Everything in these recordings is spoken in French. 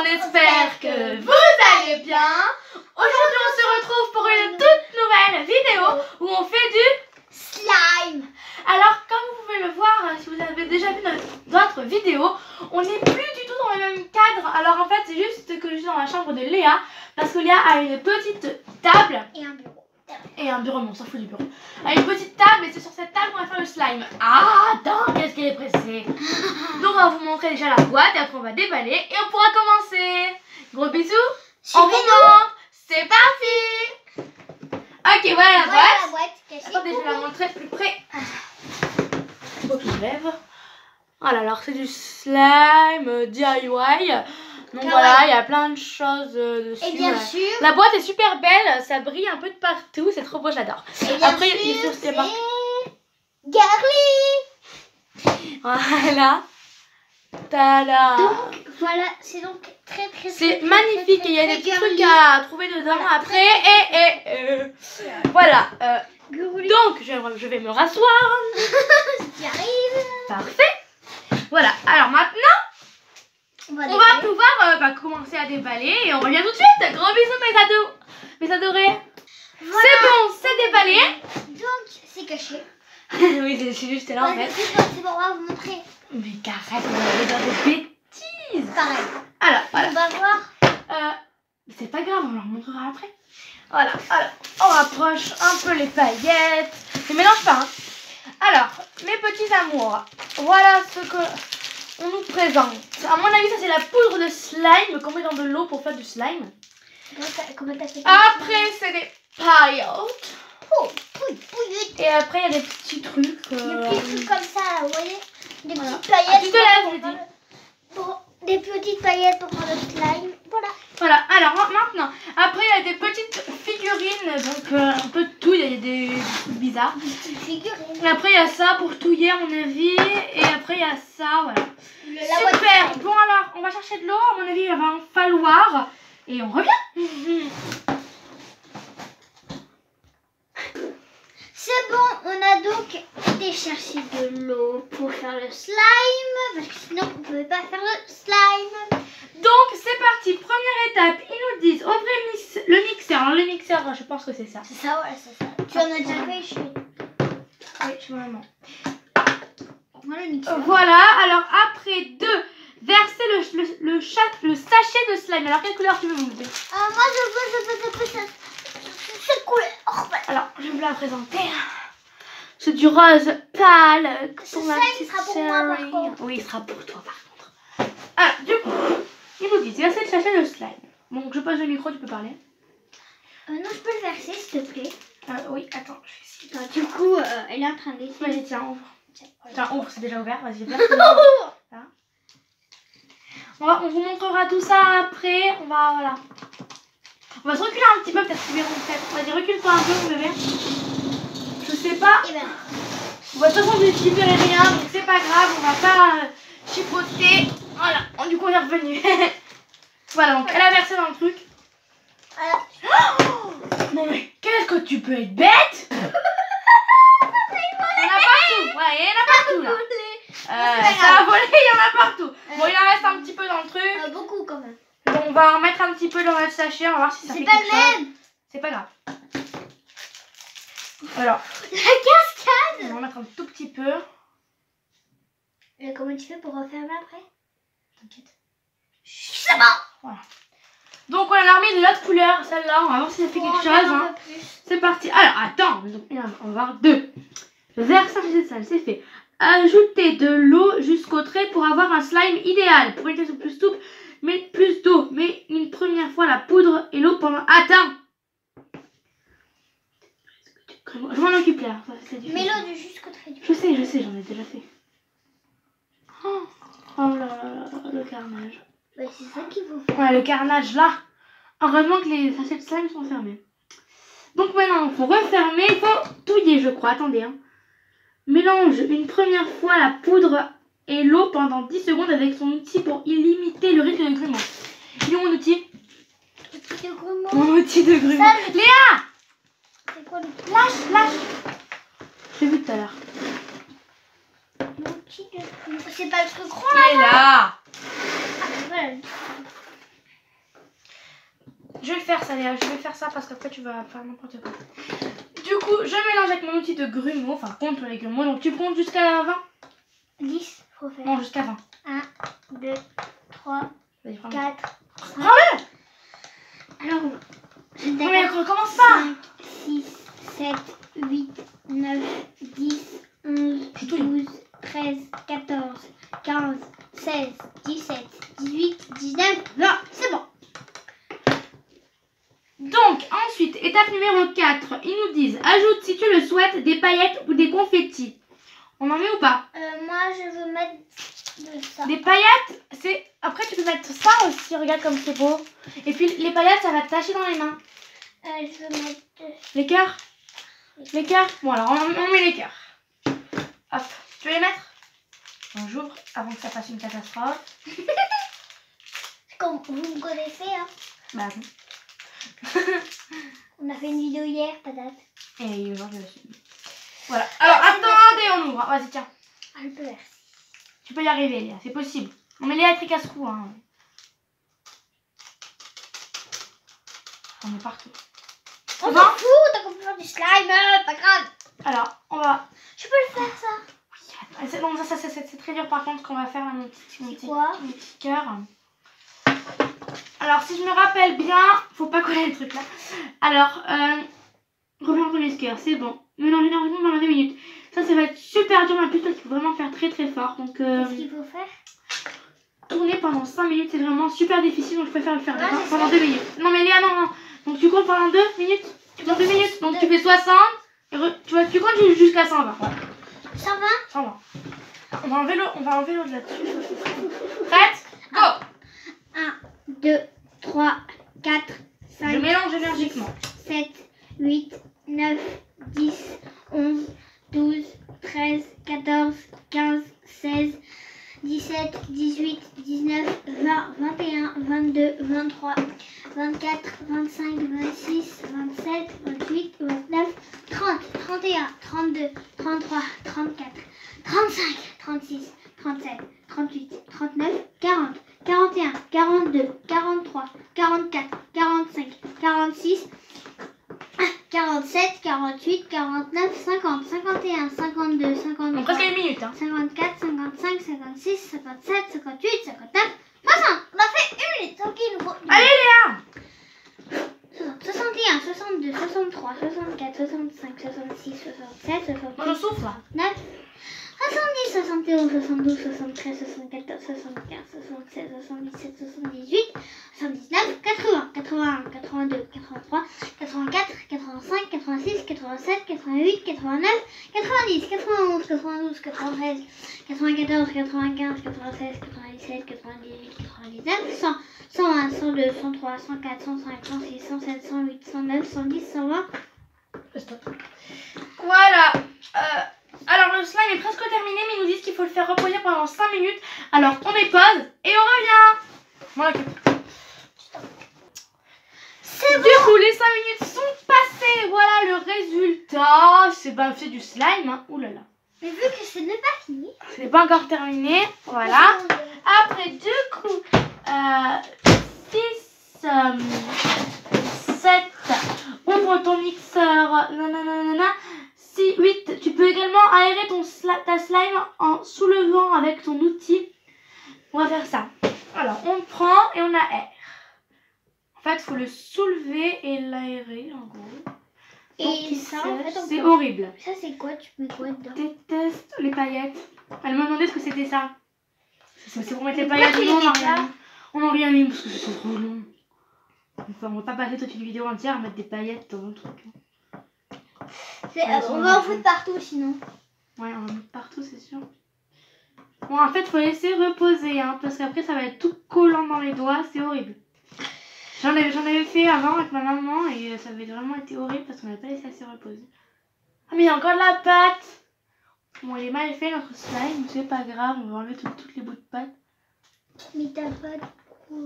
on espère que vous allez bien. Aujourd'hui on se retrouve pour une toute nouvelle vidéo où on fait du slime. Alors comme vous pouvez le voir, si vous avez déjà vu d'autres vidéos, on n'est plus du tout dans le même cadre. Alors en fait c'est juste que je suis dans la chambre de Léa parce que Léa a une petite table Et un bureau. et un bureau, mais on s'en fout du bureau. Elle a une petite table et c'est sur cette table qu'on va faire le slime. Ah, attends, qu'est-ce qu'elle est pressée. Donc on va vous montrer déjà la boîte et après on va déballer et on pourra commencer. Gros bisous, on vous montre, c'est parti. Ok, voilà la boîte. Attendez, je vais la montrer de plus près. Il faut que je lève. Voilà, alors c'est du slime DIY. Donc voilà, il y a plein de choses dessus. Et bien sûr, la boîte est super belle, ça brille un peu de partout, c'est trop beau, j'adore. Après, il y a c'est Garly. Voilà. Tada. Donc voilà, c'est donc très c'est magnifique et il y a des petits trucs à trouver dedans après. Voilà. Donc, je vais me rasseoir. Qui arrive. Parfait. Voilà. Alors maintenant, on va pouvoir commencer à déballer et on revient tout de suite. Gros bisous mes adorés. Voilà. C'est bon, c'est déballé. Donc c'est caché. Oui, c'est juste là en fait. C'est bon, on va vous montrer. Mais carrette, on va aller dans des bêtises. Pareil. Alors, voilà. On va voir. C'est pas grave, on leur montrera après. Voilà, alors, on rapproche un peu les paillettes. Ne mélange pas, hein. Alors, mes petits amours, voilà ce que on nous présente. À mon avis, ça c'est la poudre de slime qu'on met dans de l'eau pour faire du slime. Comment t'as fait? Après, c'est des paillettes. Pouillette. Et après, il y a des petits trucs. Des petits trucs comme ça, là, vous voyez? Des voilà. petites paillettes. Tu te lèves, je dis. Des petites paillettes pour faire le slime. Voilà. Voilà, alors maintenant, après il y a des petites figurines, donc un peu de tout, il y a des trucs bizarres. Des petites figurines. Et après il y a ça pour touiller à mon avis, et après il y a ça, voilà. Super, bon alors, on va chercher de l'eau, à mon avis il va en falloir, et on revient. C'est bon, on a donc été chercher de l'eau pour faire le slime, parce que sinon on ne pouvait pas faire le slime. Donc c'est parti, première étape, ils nous disent ouvrez le mixeur. Alors le mixeur, je pense que c'est ça. C'est ça, ouais, c'est ça. Tu en as déjà fait, je suis. Oui, je suis maman. Voilà le mixeur. Voilà, alors après verser le sachet de slime. Alors quelle couleur tu veux monter? Moi je veux cette couleur. Alors je vais vous la présenter. C'est du rose pâle pour ma petite sera pour moi, par contre. Oui, il sera pour toi par contre. Alors du coup, ils nous disent verser le sachet de slime. Donc je pose le micro, tu peux parler. Non, je peux le verser s'il te plaît. Oui, attends, je vais essayer. Du coup, elle est en train d'essayer. Vas-y, tiens, ouvre. Tiens, ouvre, c'est déjà ouvert. Vas-y, verse. On vous montrera tout ça après. Voilà. On va se reculer un petit peu, peut-être qu'ils verront peut-être. Vas-y, recule-toi un peu, mon bébé. Je sais pas. Et ben. De toute façon, je ne verrai rien, donc c'est pas grave, on va pas chipoter. Voilà, du coup, on est revenu. Voilà, donc elle a versé dans le truc. Oh non, mais qu'est-ce que tu peux être bête? Il y en a partout. Ouais, il y en a partout là. Ça a volé, il y en a partout. Bon, il en reste un petit peu dans le truc. Beaucoup quand même. Bon, on va en mettre un petit peu dans notre sachet, on va voir si ça fait quelque chose. C'est pas le même. C'est pas grave. Alors. La cascade. On va en mettre un tout petit peu. Et comment tu fais pour refermer après? T'inquiète. C'est bon. Voilà. Donc on a remis de l'autre couleur, celle-là. On va voir si ça fait quelque chose. Hein. C'est parti. Alors attends, on va voir deux. Verser un sachet de slime, c'est fait. Ajouter de l'eau jusqu'au trait pour avoir un slime idéal. Pour une texture plus souple, mais plus d'eau. Mais une première fois la poudre et l'eau pendant. Attends. Je m'en occupe là. Mets l'eau jusqu'au trait. Je sais, j'en ai déjà fait. Oh là là, le carnage. Ouais, c'est ça qu'il faut faire. Ouais, le carnage là. Heureusement que les sachets de slime sont fermés. Donc maintenant, il faut refermer, il faut touiller, je crois. Attendez. Hein. Mélange une première fois la poudre et l'eau pendant 10 secondes avec son outil pour limiter le risque de grumeaux. Il est où mon outil? Outil de grumeaux. Mon outil de grumeaux. Léa! C'est quoi le Lâche. J'ai vu tout à l'heure. L'outil de grumeaux. C'est pas le truc rond là. Ah, voilà. je vais le faire ça Léa, je vais faire ça parce qu'après tu vas faire n'importe quoi. Du coup, je mélange avec mon outil de grumeaux, enfin contre les grumeaux. Donc tu comptes jusqu'à 20? 10, faut faire. Non, jusqu'à 20. 1, 2, 3, Vas-y, prends-le. 4, 5. Prends-le. Alors, Non mais recommence pas. 5, 6, 7, 8, 9, 10, 11, 12, 13, 14, 15, 16, 17, 18, 19, 20. C'est bon. Donc, ensuite, étape numéro 4. Ils nous disent, ajoute si tu le souhaites des paillettes ou des confettis. On en met ou pas? Moi, je veux mettre de ça. Des paillettes, c'est... Après, tu peux mettre ça aussi, regarde comme c'est beau. Et puis, les paillettes, ça va te tacher dans les mains. Je veux mettre... Les cœurs? Les cœurs? Bon, alors, on met les cœurs. Hop, tu veux les mettre? On j'ouvre avant que ça fasse une catastrophe. Comme vous me connaissez, hein. Bah, bon. On a fait une vidéo hier, patate. Et aujourd'hui aussi. Voilà. Alors, attendez, on ouvre. Vas-y, tiens. Un peu merci. Tu peux y arriver, Léa, c'est possible. On met Léa à casse-cou, hein. On est partout. On s'en fout, t'as compris faire du slime, pas grave. Alors, on va... Je peux le faire, ça. Oui, non, ça c'est très dur par contre qu'on va faire là, mon petit cœur. Alors, si je me rappelle bien, faut pas coller le truc là. Alors, reviens au premier cœur, c'est bon. Mélanger énormément pendant 2 minutes. Ça va être super dur en plus parce qu'il faut vraiment faire très très fort. Donc, qu'est-ce qu'il faut faire? Tourner pendant 5 minutes, c'est vraiment super difficile. Donc, je préfère le faire pendant 2 minutes. Non, mais Léa, non. Donc, tu comptes pendant 2 minutes. Dans 2 minutes. Donc, tu fais 60. Et tu comptes jusqu'à 120. Voilà. 120? 120. On va enlever l'eau de là-dessus. Prête? Go! 1, 2, 3, 4, 5. Je mélange énergiquement. 7, 8, 9, 10, 11, 12, 13, 14, 15, 16, 17, 18, 19, 20, 21, 22, 23, 24, 25, 26, 27, 28, 29, 30, 31, 32, 33, 34, 35, 36, 37, 38, 39, 40, 41, 42, 43, 44, 45, 46, 47, 48, 49, 50, 51, 52, 53, Donc presque 1 minute. Hein. 54, 55, 56, 57, 58, 59, 60. On a fait 1 minute. Ok, il nous faut... Allez Léa! 61, 62, 63, 64, 65, 66, 67, 68, Moi je souffle là. 9, 70, 71, 72, 73, 74, 75, 76, 77, 78, 79, 80, 81, 82, 83, 84, 85, 86, 87, 88, 89, 90, 91, 92, 93, 94, 95, 96, 97, 98, 99, 100, 101, 102, 103, 104, 105, 106, 107, 108, 109, 110, 120. Stop. Voilà. Alors le slime est presque terminé, mais ils nous disent qu'il faut le faire reposer pendant 5 minutes. Alors on met pause et on revient. Voilà. C'est bon. Du coup les 5 minutes sont passées. Voilà le résultat. C'est du slime. Hein. Ouh là là. Mais vu que ce n'est pas fini. Ce n'est pas encore terminé. Voilà. Après du coup 6, 7. Ouvre ton mixeur. Nanana. 6, 8, tu peux également aérer ta slime en soulevant avec ton outil. On va faire ça. Alors, on prend et on aère. En fait, il faut le soulever et l'aérer, en gros. Et ça, en fait, c'est horrible. Ça, c'est quoi? Tu mets quoi dedans? Je déteste les paillettes. Elle m'a demandé ce que c'était ça. C'est pour mettre les paillettes. Non, on n'a rien mis parce que c'est trop long. Enfin, on va pas passer toute une vidéo entière à mettre des paillettes dans le truc. On va en foutre partout sinon. Ouais, on va mettre partout, c'est sûr. Bon, en fait, il faut laisser reposer, hein, parce qu'après, ça va être tout collant dans les doigts, c'est horrible. J'en avais fait avant avec ma maman et ça avait vraiment été horrible parce qu'on n'avait pas laissé assez reposer. Ah, mais il y a encore de la pâte. Bon, il est mal fait notre slime, c'est pas grave, on va enlever toutes les bouts de pâte. Mais t'as pas de quoi?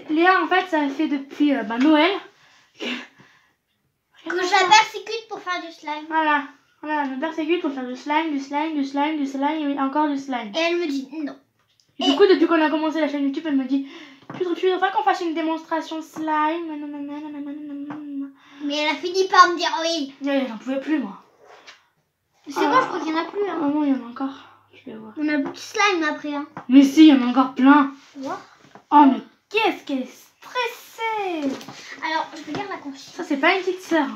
Léa, en fait, ça fait depuis Noël. Que je la persécute pour faire du slime. Voilà, je me persécute pour faire du slime et encore du slime. Et elle me dit non. Du coup, depuis qu'on a commencé la chaîne YouTube, elle me dit tu devrais qu'on fasse une démonstration slime. Mais elle a fini par me dire oui. Mais j'en pouvais plus, moi. C'est bon, je crois qu'il y en a plus. Ah Hein. non, il y en a encore. Je vais voir. On a beaucoup de slime après. Hein. Mais si, il y en a encore plein. Voir. Oh, mais qu'est-ce qu'elle est stressée. Alors, je regarde la consigne. Ça, c'est pas une petite sœur.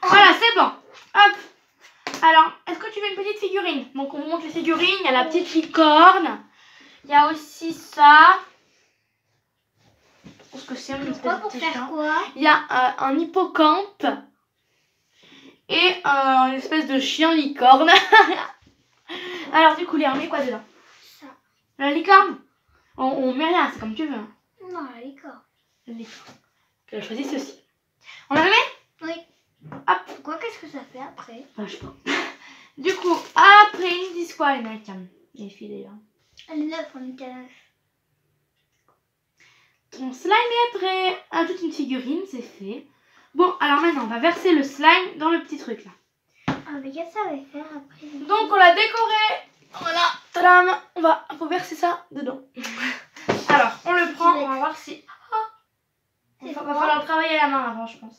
Voilà, c'est bon. Hop. Alors, est-ce que tu veux une petite figurine? Donc, on vous montre les figurines. Il y a la petite licorne. Il y a aussi ça. Je pense que c'est une espèce Pour de faire chien. quoi? Il y a un hippocampe. Et une espèce de chien licorne. Alors, du coup, Léa, on met quoi dedans? Ça. La licorne? On met rien, c'est comme tu veux. Hein. Non, la licorne. La licorne. Tu as choisi ceci. On la met? Oui. Hop. Quoi, qu'est-ce que ça fait après? Je sais pas. Du coup, après, ils disent quoi, les mecs? Les filles, d'ailleurs. Elle est neuve, on est à neuf. Ton slime est prêt. Ah, toute une figurine, c'est fait. Bon, alors maintenant, on va verser le slime dans le petit truc, là. Ah, mais qu'est-ce que ça va faire après? Donc, on l'a décoré. Voilà. Tadam. Faut verser ça dedans. Alors, on le prend, on va voir si... Il va falloir le travailler à la main avant, je pense.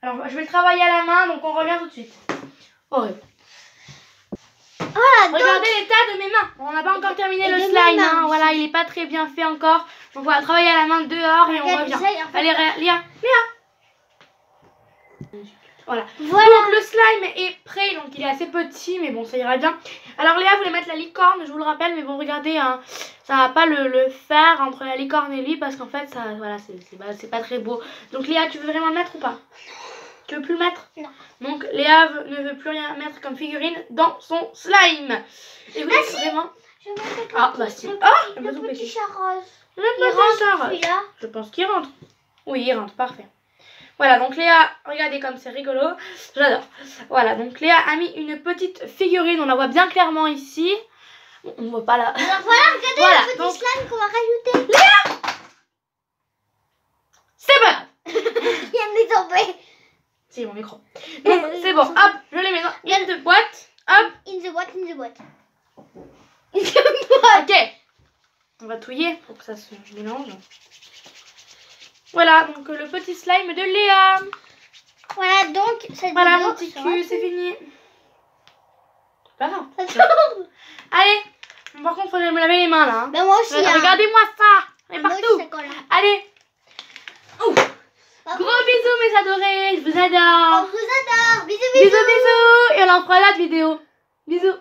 Alors, je vais le travailler à la main, donc on revient tout de suite. Horrible. Voilà, Regardez l'état de mes mains. On n'a pas encore terminé Et le de slime. mes mains Hein. Voilà, il est pas très bien fait encore. Donc, on va travailler à la main dehors et on Regarde, revient. ça, en fait, Allez, Léa. Voilà. Voilà. Donc, le slime est prêt. Donc, il est assez petit, mais bon, ça ira bien. Alors, Léa voulait mettre la licorne, je vous le rappelle. Mais bon, regardez, hein, ça va pas le faire entre la licorne et lui parce qu'en fait, ça, voilà, c'est pas très beau. Donc, Léa, tu veux vraiment le mettre ou pas? Tu veux plus le mettre? Non. Donc Léa ne veut plus rien mettre comme figurine dans son slime. Et vous êtes vraiment... Je vais mettre Ah, bah si. Ah, le le petit chat rose. Le Il petit rentre chat. celui-là. Je pense qu'il rentre. Oui, il rentre, parfait. Voilà, donc Léa, regardez comme c'est rigolo. J'adore. Voilà, donc Léa a mis une petite figurine. On la voit bien clairement ici. On ne voit pas là. Alors voilà, regardez Voilà, le petit donc- slime qu'on va rajouter. C'est bon. Il vient de tomber. C'est mon micro. Donc c'est bon. Hop, je les mets dans une boîte. Hop. In the boîte, in the boîte. Ok. On va touiller pour que ça se mélange. Voilà, donc le petit slime de Léa. Voilà, donc cette Voilà vidéo mon petit sera- cul, c'est fini. Pas grave. Ça tombe. Allez. Par contre, faudrait me laver les mains là. Hein. Ben moi aussi. hein. Regardez-moi ça. Elle est Moi aussi, partout. ça colle. Allez. Ouh. Ah. Gros bisous mes adorés. Je vous On adore. vous adore. Bisous, Bisous, bisous. Et on en fera la vidéo. Bisous.